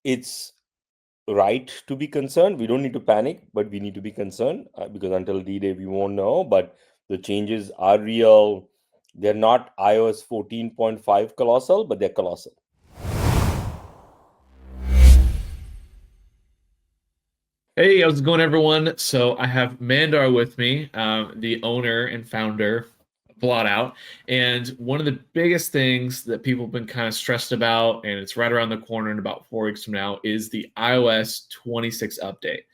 it's right to be concerned. We don't need to panic, but we need to be concerned because until D-Day we won't know. But the changes are real. They're not iOS 14.5 colossal, but they're colossal. Hey, how's it going, everyone? So I have Mandar with me, the owner and founder of Blotout. And one of the biggest things that people have been kind of stressed about, and it's right around the corner in about 4 weeks from now, is the iOS 26 update.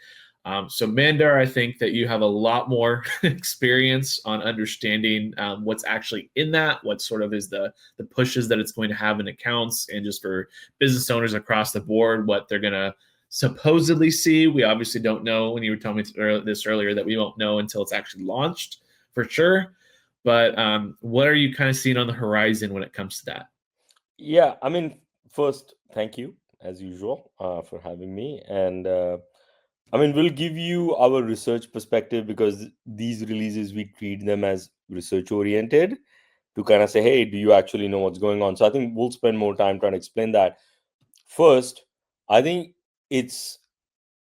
So Mandar, I think that you have a lot more experience on understanding what's actually in that, what sort of is the pushes that it's going to have in accounts, and just for business owners across the board, what they're going to supposedly see. We obviously don't know. When you were telling me this earlier, that we won't know until it's actually launched for sure. But what are you kind of seeing on the horizon when it comes to that? Yeah, I mean, first, thank you as usual for having me. And I mean, we'll give you our research perspective because these releases, we treat them as research oriented to kind of say, hey, do you actually know what's going on? So I think we'll spend more time trying to explain that. First, I think it's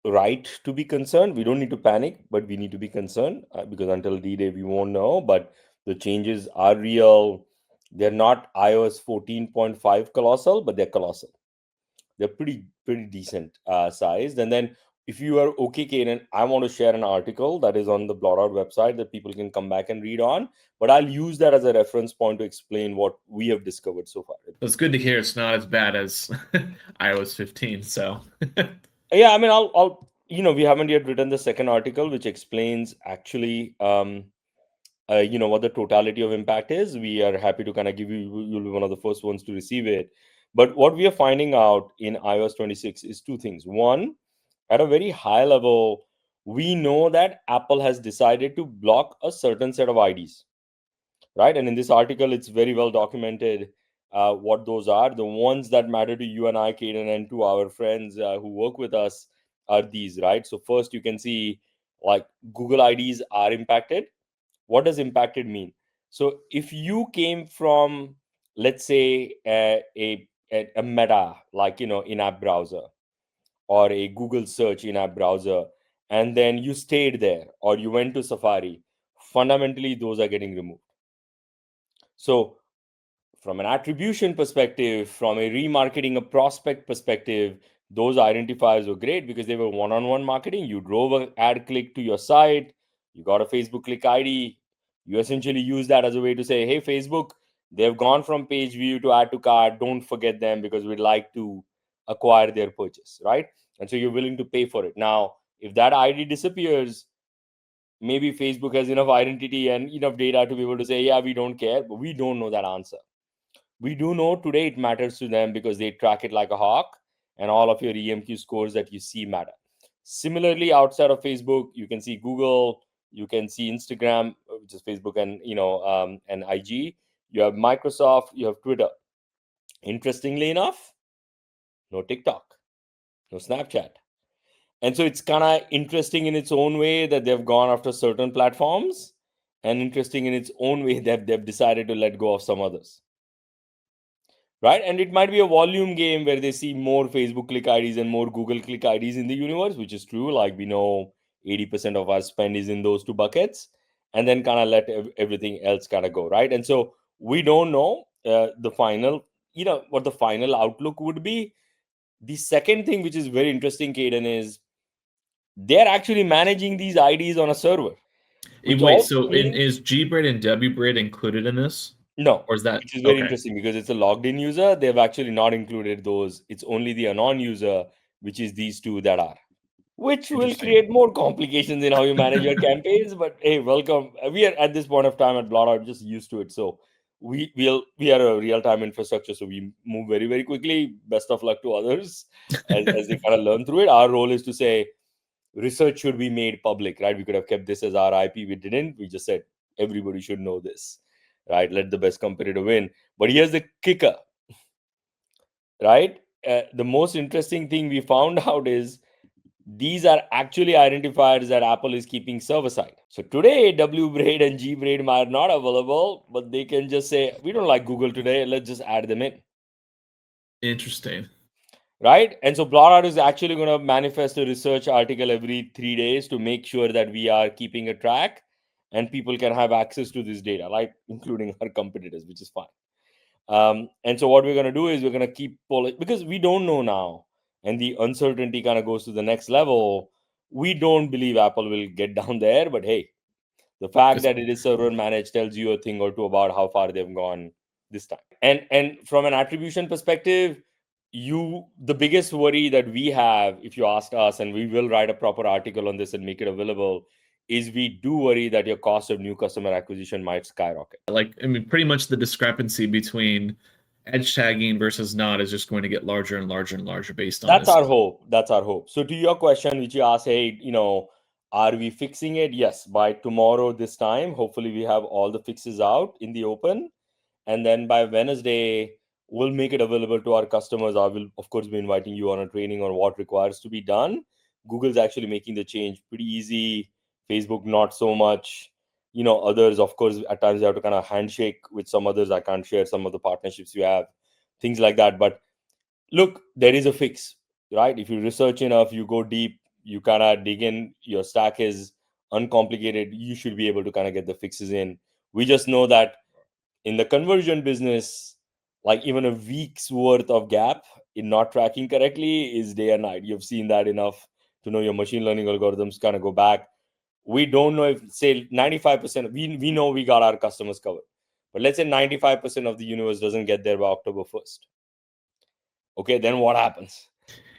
right to be concerned. We don't need to panic, but we need to be concerned because until D-Day we won't know. But the changes are real. They're not iOS 14.5 colossal, but they're colossal. They're pretty decent sized. And then if you are okay, Kaden, I want to share an article that is on the Blotout website that people can come back and read on. But I'll use that as a reference point to explain what we have discovered so far. It's good to hear it's not as bad as iOS 15. So Yeah, I mean, we haven't yet written the second article, which explains actually, what the totality of impact is. We are happy to kind of give you, you'll be one of the first ones to receive it. But what we are finding out in iOS 26 is two things. One, at a very high level, we know that Apple has decided to block a certain set of IDs, right? And in this article, it's very well documented what those are. The ones that matter to you and I, Kaden, and to our friends who work with us are these, right? So first, you can see like Google IDs are impacted. What does impacted mean? So if you came from, let's say, a Meta, like in-app browser, or a Google search in-app browser, and then you stayed there, or you went to Safari, fundamentally those are getting removed. So from an attribution perspective, from a remarketing a prospect perspective, those identifiers were great because they were one-on-one marketing. You drove an ad click to your site, you got a Facebook click ID, you essentially use that as a way to say, hey, Facebook, they've gone from page view to add to cart, don't forget them because we'd like to acquire their purchase, right? And so you're willing to pay for it. Now if that ID disappears, maybe Facebook has enough identity and enough data to be able to say, yeah, we don't care, but we don't know that answer. We do know today it matters to them because they track it like a hawk, and all of your EMQ scores that you see matter. Similarly, outside of Facebook, you can see Google, you can see Instagram, which is Facebook, and and IG. You have Microsoft, you have Twitter. Interestingly enough, no TikTok, no Snapchat. And so it's kind of interesting in its own way that they've gone after certain platforms, and interesting in its own way that they've decided to let go of some others, right? And it might be a volume game where they see more Facebook click IDs and more Google click IDs in the universe, which is true. Like we know 80% of our spend is in those two buckets, and then kind of let everything else kind of go, right? And so we don't know the final, what the final outlook would be. The second thing, which is very interesting, Caden, is they're actually managing these IDs on a server, which wait, also so means is Gbraid and Wbraid included in this, no, or is that which is very okay? interesting because it's a logged in user. They've actually not included those. It's only the anon user, which is these two that are, which will Interesting. create more complications in how you manage your campaigns. But hey, welcome. We are at this point of time at Blotout just used to it. So we are a real time infrastructure, so we move very very quickly. Best of luck to others as they kind of learn through it. Our role is to say research should be made public, right? We could have kept this as our IP. We didn't. We just said everybody should know this, right? Let the best competitor win. But here's the kicker, right? The most interesting thing we found out is these are actually identifiers that Apple is keeping server side. So today, W braid and G braid are not available, but they can just say, we don't like Google today. Let's just add them in. Interesting. right? And so blotout is actually going to manifest a research article every 3 days to make sure that we are keeping a track and people can have access to this data, like including our competitors, which is fine. And so what we're going to do is we're going to keep pulling because we don't know now, and the uncertainty kind of goes to the next level. We don't believe Apple will get down there, but hey, the fact Just that it is server managed tells you a thing or two about how far they've gone this time. And from an attribution perspective, the biggest worry that we have, if you asked us, and we will write a proper article on this and make it available, is we do worry that your cost of new customer acquisition might skyrocket. like, I mean, pretty much the discrepancy between edge tagging versus not is just going to get larger and larger and larger based on That's this. our hope. That's our hope. So to your question, which you asked, hey, are we fixing it? Yes, by tomorrow this time, hopefully we have all the fixes out in the open. And then by Wednesday, we'll make it available to our customers. I will, of course, be inviting you on a training on what requires to be done. Google's actually making the change pretty easy. Facebook, not so much. Others, of course, at times you have to kind of handshake with some others. I can't share some of the partnerships you have, things like that. But look, there is a fix, right? If you research enough, you go deep, you kind of dig in, your stack is uncomplicated, you should be able to kind of get the fixes in. We just know that in the conversion business, like even a week's worth of gap in not tracking correctly is day and night. You've seen that enough to know your machine learning algorithms kind of go back. We don't know if, say, 95%, we know we got our customers covered. But let's say 95% of the universe doesn't get there by October 1st. Okay, then what happens?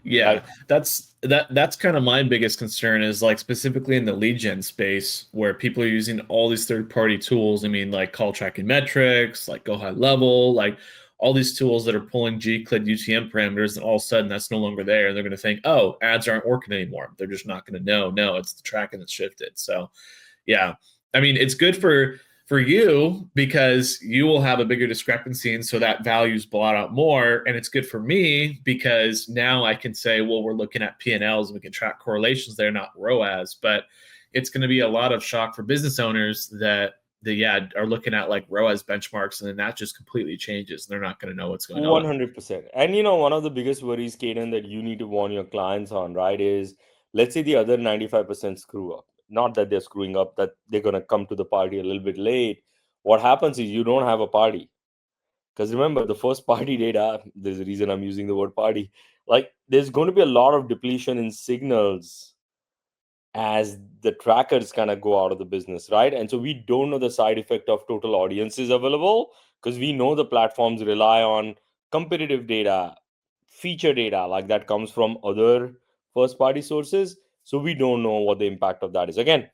Yeah, Right? that's kind of my biggest concern is like specifically in the lead gen space where people are using all these third-party tools. I mean, like call tracking metrics, like go high level, like all these tools that are pulling Gclid UTM parameters, and all of a sudden that's no longer there. And they're going to think, oh, ads aren't working anymore. They're just not going to know. No, it's the tracking that's shifted. So yeah, I mean, it's good for you because you will have a bigger discrepancy, and so that value's blot out more. And it's good for me because now I can say, well, we're looking at P&Ls and we can track correlations there, not ROAS. But it's going to be a lot of shock for business owners that are looking at like ROAS benchmarks, and then that just completely changes, and they're not going to know what's going on. 100%. And one of the biggest worries, Kaden, that you need to warn your clients on, right, is let's say the other 95% screw up. Not that they're screwing up, that they're going to come to the party a little bit late. What happens is you don't have a party. Because remember, the first party data, there's a reason I'm using the word party. Like, there's going to be a lot of depletion in signals as the trackers kind of go out of the business, right? And so we don't know the side effect of total audiences available because we know the platforms rely on competitive data, feature data, like that comes from other first party sources. So we don't know what the impact of that is. Again,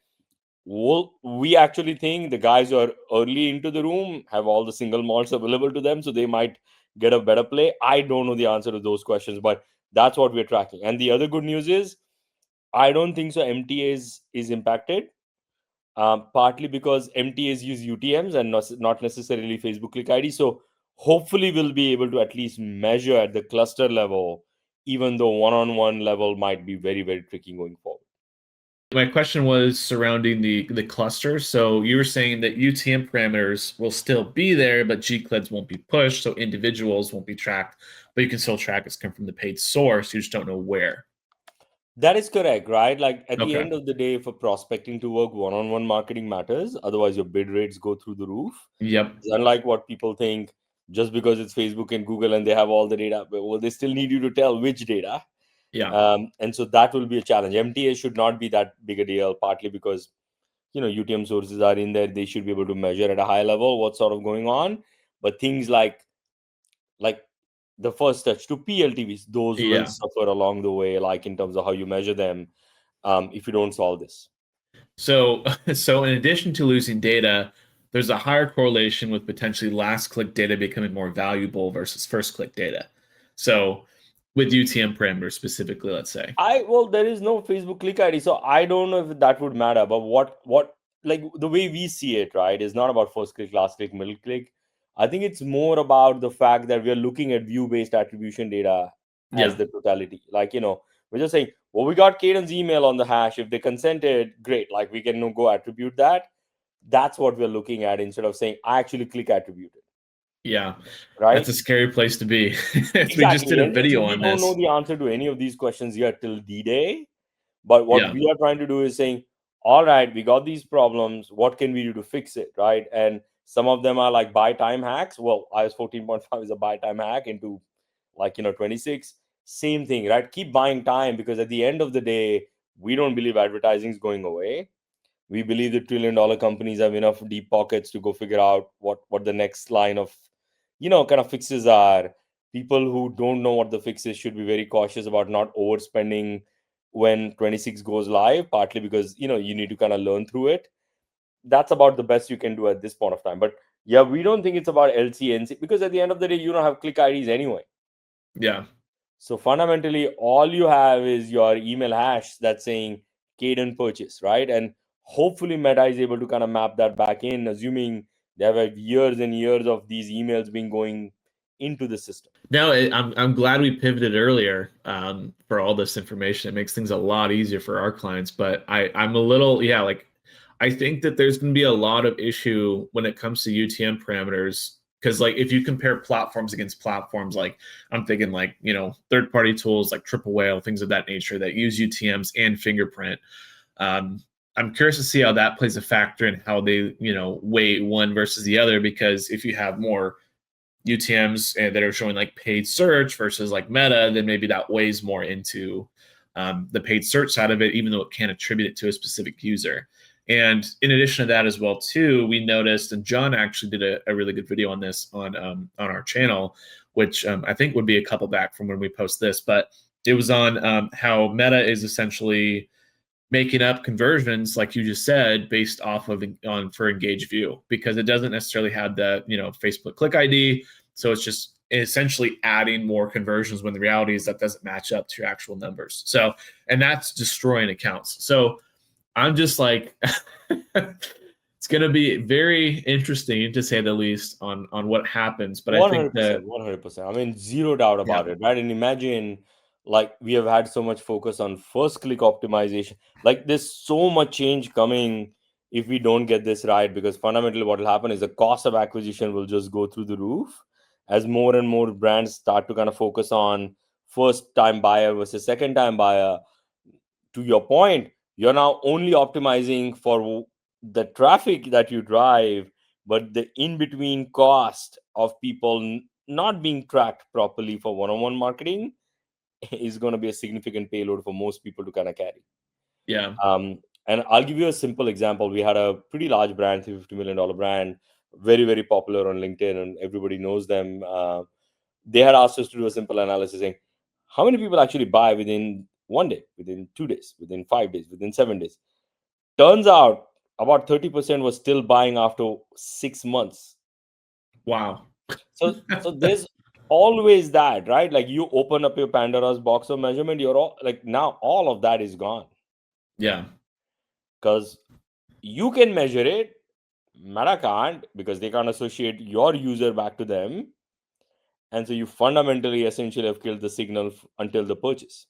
we actually think the guys who are early into the room have all the single malts available to them, so they might get a better play. I don't know the answer to those questions, but that's what we're tracking. And the other good news is I don't think so. MTAs is impacted, partly because MTAs use UTMs and not necessarily Facebook Click ID. So hopefully we'll be able to at least measure at the cluster level, even though one-on-one level might be very, very tricky going forward. My question was surrounding the cluster. So you were saying that UTM parameters will still be there, but Gclids won't be pushed, so individuals won't be tracked, but you can still track it's come from the paid source. You just don't know where. That is correct, right? Like at the Okay. end of the day, for prospecting to work, one-on-one marketing matters. Otherwise, your bid rates go through the roof. Yep. It's unlike what people think, just because it's Facebook and Google and they have all the data. Well, they still need you to tell which data. Yeah. And so that will be a challenge. MTA should not be that big a deal, partly because UTM sources are in there. They should be able to measure at a high level what's sort of going on. But things like the first touch to PLTVs, those will Yeah. suffer along the way, like in terms of how you measure them, if you don't solve this. So so in addition to losing data, there's a higher correlation with potentially last click data becoming more valuable versus first click data. So with UTM parameters specifically, let's say. Well, there is no Facebook click ID, so I don't know if that would matter. But what like the way we see it, right, is not about first click, last click, middle click. I think it's more about the fact that we are looking at view-based attribution data as Yeah. the totality. Like, we're just saying, well, we got Caden's email on the hash. If they consented, great. Like we can go attribute that. That's what we're looking at instead of saying I actually click attributed. Yeah, that's right? a scary place to be. We just did Exactly. a And so video we on don't know this. the answer to any of these questions yet till D-Day. But what Yeah. we are trying to do is saying, all right, we got these problems. What can we do to fix it, right? And some of them are like buy time hacks. Well, iOS 14.5 is a buy time hack into 26. Same thing, right? Keep buying time, because at the end of the day, we don't believe advertising is going away. We believe the trillion-dollar companies have enough deep pockets to go figure out what the next line of kind of fixes are. People who don't know what the fix is should be very cautious about not overspending when 26 goes live, partly because you need to kind of learn through it. That's about the best you can do at this point of time. But yeah, we don't think it's about LCNC, because at the end of the day, you don't have click IDs anyway. Yeah. So fundamentally, all you have is your email hash that's saying Caden purchase, right? And hopefully Meta is able to kind of map that back in, assuming they have years and years of these emails being going into the system. No, I'm glad we pivoted earlier for all this information. It makes things a lot easier for our clients. But I'm a little, yeah, like I think that there's going to be a lot of issue when it comes to UTM parameters, because like if you compare platforms against platforms, like I'm thinking like third party tools like Triple Whale, things of that nature that use UTMs and fingerprint. Um, I'm curious to see how that plays a factor in how they weigh one versus the other, because if you have more UTMs that are showing like paid search versus like Meta, then maybe that weighs more into the paid search side of it, even though it can't attribute it to a specific user. And in addition to that as well, too, we noticed, and John actually did a really good video on this on our channel, which I think would be a couple back from when we post this, but it was on how Meta is essentially making up conversions, like you just said, based off of on for engaged view, because it doesn't necessarily have the Facebook click ID. So it's just essentially adding more conversions when the reality is that doesn't match up to your actual numbers. So, and that's destroying accounts. So I'm just like, it's going to be very interesting to say the least on what happens. But I think that 100%, 100%. I mean, zero doubt yeah, about it, right? And imagine, like, we have had so much focus on first click optimization. Like, there's so much change coming if we don't get this right, because fundamentally, what will happen is the cost of acquisition will just go through the roof as more and more brands start to kind of focus on first time buyer versus second time buyer. To your point, you're now only optimizing for the traffic that you drive, but the in between cost of people not being tracked properly for one-on-one marketing is going to be a significant payload for most people to kind of carry. yeah, And I'll give you a simple example. We had a pretty large brand, $350 million brand, very, very popular on LinkedIn, and everybody knows them. They had asked us to do a simple analysis saying, how many people actually buy within 1 day, within 2 days, within 5 days, within 7 days? Turns out about 30% was still buying after 6 months. wow, So there's always that, right? Like you open up your Pandora's box of measurement, you're all like, now all of that is gone, yeah. because you can measure it. Meta can't, because they can't associate your user back to them. And so you fundamentally essentially have killed the signal until the purchase.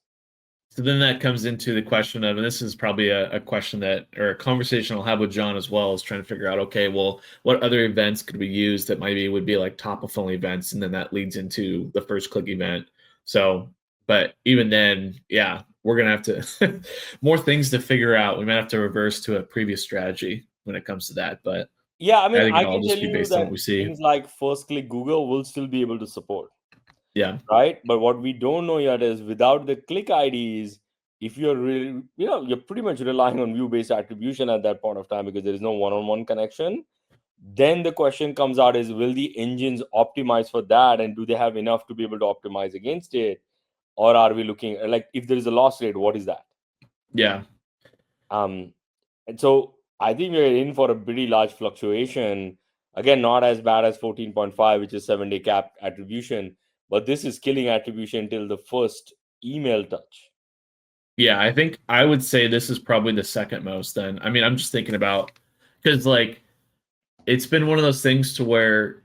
So then that comes into the question of, and this is probably a question that, or a conversation I'll have with John as well, is trying to figure out, okay, well, what other events could we use that maybe would be like top of funnel events, and then that leads into the first click event. So, but even then, yeah, we're gonna have to more things to figure out. We might have to reverse to a previous strategy when it comes to that, but Yeah, I I mean, think I it'll all can just tell be you based on what that we see. things like first click Google will still be able to support, Yeah, right? But what we don't know yet is without the click IDs, if you're really, you're pretty much relying on view based attribution at that point of time, because there is no one on one connection. Then the question comes out is, will the engines optimize for that? And do they have enough to be able to optimize against it? Or are we looking like, if there is a loss rate, what is that? yeah. Um, and so I think we're in for a pretty large fluctuation. Again, not as bad as 14.5, which is 7-day cap attribution, but this is killing attribution till the first email touch. Yeah, I think I would say this is probably the second most then. I mean, I'm just thinking about, because like it's been one of those things to where,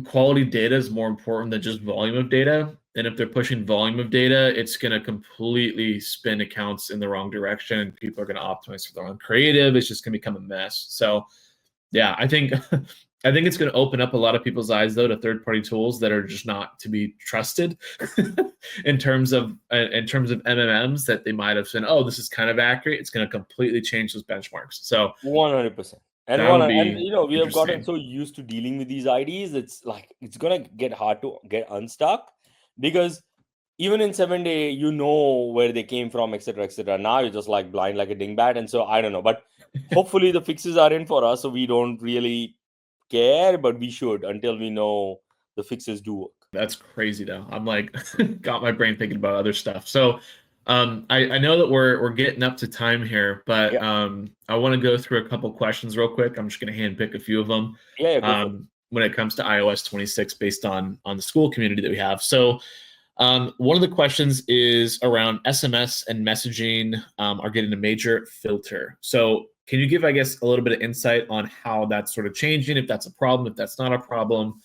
quality data is more important than just volume of data. And if they're pushing volume of data, it's going to completely spin accounts in the wrong direction. People are going to optimize for their own creative. It's just going to become a mess. So, yeah, I think I think it's going to open up a lot of people's eyes, though, to third-party tools that are just not to be trusted in terms of MMMs that they might have said, "Oh, this is kind of accurate." It's going to completely change those benchmarks. So 100%. And that one, would and be we have gotten interesting. so used to dealing with these IDs, it's like it's gonna get hard to get unstuck, because even in 7 day, where they came from, etc., etc. Now you're just like blind like a dingbat, and so I don't know, but hopefully the fixes are in for us, so we don't really care, but we should until we know the fixes do work. That's crazy, though. I'm like, got my brain thinking about other stuff. So, I know that we're getting up to time here, but Yeah, I want to go through a couple questions real quick. I'm just going to handpick a few of them. yeah, yeah, go for it. When it comes to iOS 26, based on the school community that we have. So, one of the questions is around SMS and messaging are getting a major filter. So, can you give, I guess, a little bit of insight on how that's sort of changing? If that's a problem, if that's not a problem,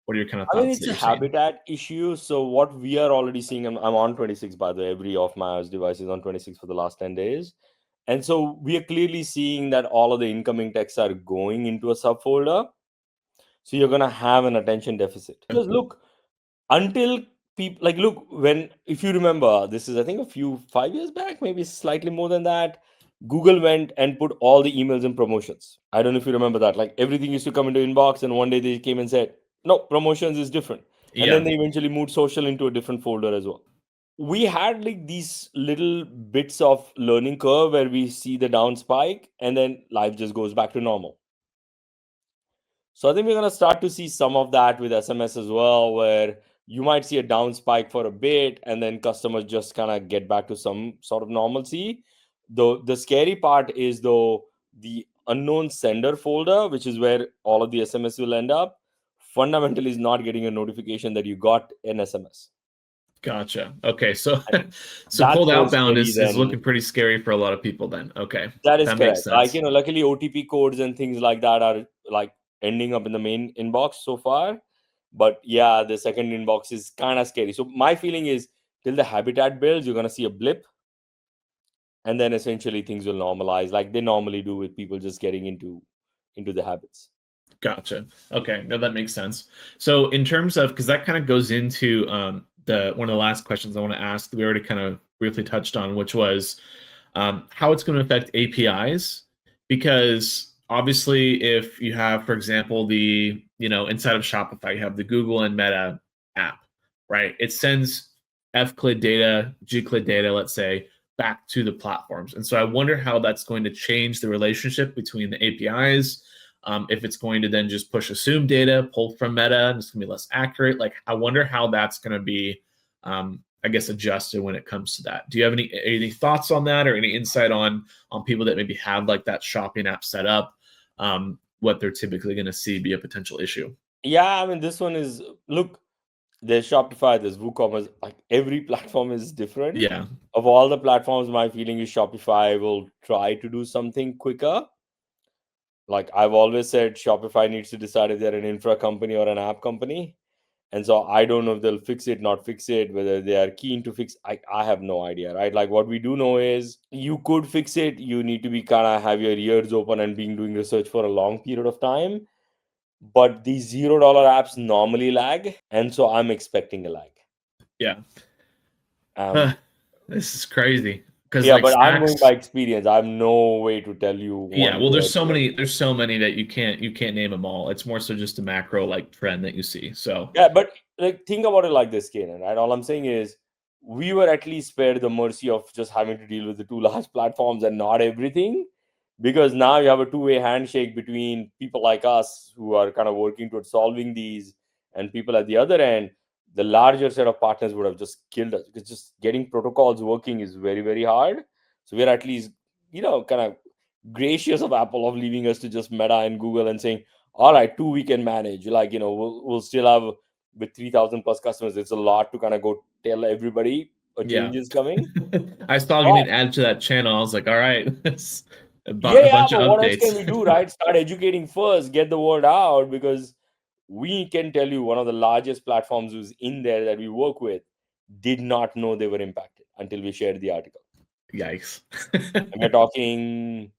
what are your kind of I mean, thoughts it's that a you're seeing? habitat issue. So what we are already seeing, I'm on 26, by the way. Every of my iOS devices on 26 for the last 10 days. And so we are clearly seeing that all of the incoming texts are going into a subfolder. So you're gonna have an attention deficit. Because look, until people like look, when if you remember, this is I think a few 5 years back, maybe slightly more than that. Google went and put all the emails in promotions. I don't know if you remember that. Like everything used to come into inbox, and one day they came and said, no, promotions is different. And then Yeah, they eventually moved social into a different folder as well. We had like these little bits of learning curve where we see the down spike and then life just goes back to normal. So I think we're going to start to see some of that with SMS as well, where you might see a down spike for a bit and then customers just kind of get back to some sort of normalcy. Though the scary part is though the unknown sender folder, which is where all of the SMS will end up, fundamentally is not getting a notification that you got an SMS. gotcha. Okay, so And so that's cold more outbound scary is than looking pretty scary for a lot of people then. Okay, that is that makes correct. Like, sense. luckily OTP codes and things like that are like ending up in the main inbox so far. But yeah, the second inbox is kind of scary. So my feeling is till the habitat builds, you're gonna see a blip, and then essentially things will normalize like they normally do with people just getting into the habits. Gotcha. Okay, no, that makes sense. So in terms of, because that kind of goes into the one of the last questions I want to ask, we already kind of briefly touched on, which was how it's going to affect APIs. Because obviously, if you have, for example, inside of Shopify, you have the Google and Meta app, right? It sends FCLID data, GCLID data, let's say, back to the platforms. And so I wonder how that's going to change the relationship between the APIs, if it's going to then just push assumed data pulled from Meta and it's going to be less accurate. Like, I wonder how that's going to be, I guess, adjusted when it comes to that. Do you have any thoughts on that, or any insight on people that maybe have like that shopping app set up, what they're typically going to see be a potential issue? Yeah, I mean this one is look, there's Shopify, there's WooCommerce, like every platform is different. Yeah, Of all the platforms, my feeling is Shopify will try to do something quicker. Like I've always said, Shopify needs to decide if they're an infra company or an app company. And so I don't know if they'll fix it, not fix it, whether they are keen to fix. I have no idea, right? Like what we do know is you could fix it. You need to be kind of have your ears open and being doing research for a long period of time. But these $0 apps normally lag, and so I'm expecting a lag. yeah. Um, This is crazy because yeah, like but I'm going by Stacks. experience. I have no way to tell you Yeah, one well, way or the other. there's so many that you can't name them all. It's more so just a macro like trend that you see. So Yeah, but like think about it like this, Kanan, right? All I'm saying is we were at least spared the mercy of just having to deal with the two large platforms and not everything. Because now you have a two-way handshake between people like us who are kind of working towards solving these and people at the other end. The larger set of partners would have just killed us because just getting protocols working is very, very hard. So we're at least, kind of gracious of Apple of leaving us to just Meta and Google and saying, all right, two we can manage. Like, we'll still have with 3,000 plus customers. It's a lot to kind of go tell everybody a yeah, change is coming. I saw But getting added to that channel. I was like, all right, a yeah, yeah, bunch of but what else updates. can we do, right? Start educating first, get the word out, because we can tell you one of the largest platforms who's in there that we work with did not know they were impacted until we shared the article. Yikes. And we're talking,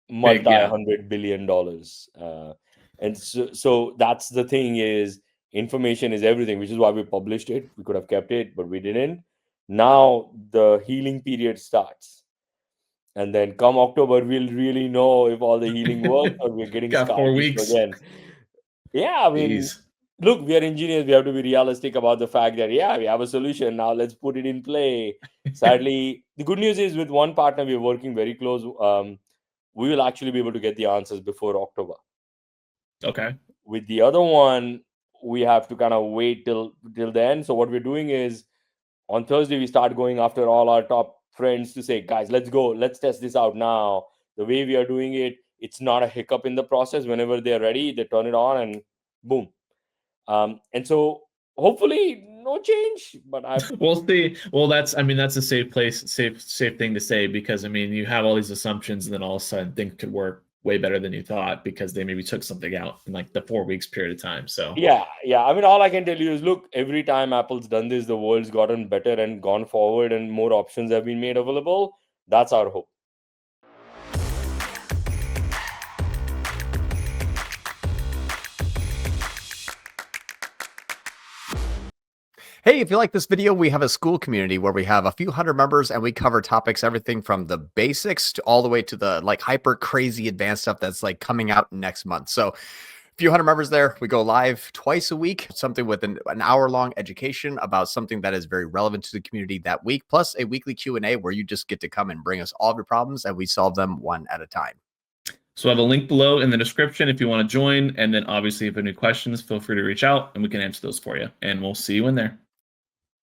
Big, yeah. multi-$100 billion. And so that's the thing is information is everything, which is why we published it. We could have kept it, but we didn't. Now the healing period starts. And then come October, we'll really know if all the healing worked or we're getting Got scar 4 tissue weeks. again. Yeah, I mean, Jeez. look, we are engineers. We have to be realistic about the fact that, yeah, we have a solution. Now let's put it in play. Sadly, the good news is with one partner, we're working very close. We will actually be able to get the answers before October. Okay. With the other one, we have to kind of wait till then. So what we're doing is on Thursday, we start going after all our top friends to say, guys, let's go, let's test this out now. The way we are doing it, it's not a hiccup in the process. Whenever they're ready, they turn it on and boom. And so hopefully no change, but We'll see. Well, that's a safe thing to say, because you have all these assumptions and then all of a sudden things could work way better than you thought because they maybe took something out in like the 4 weeks period of time. So yeah. I mean, all I can tell you is look, every time Apple's done this, the world's gotten better and gone forward and more options have been made available. That's our hope. Hey, if you like this video, we have a school community where we have a few hundred members and we cover topics, everything from the basics to all the way to the like hyper crazy advanced stuff that's like coming out next month. So a few hundred members there. We go live twice a week, something with an hour-long education about something that is very relevant to the community that week, plus a weekly Q&A where you just get to come and bring us all of your problems and we solve them one at a time. So I have a link below in the description if you want to join. And then obviously if you have any questions, feel free to reach out and we can answer those for you. And we'll see you in there.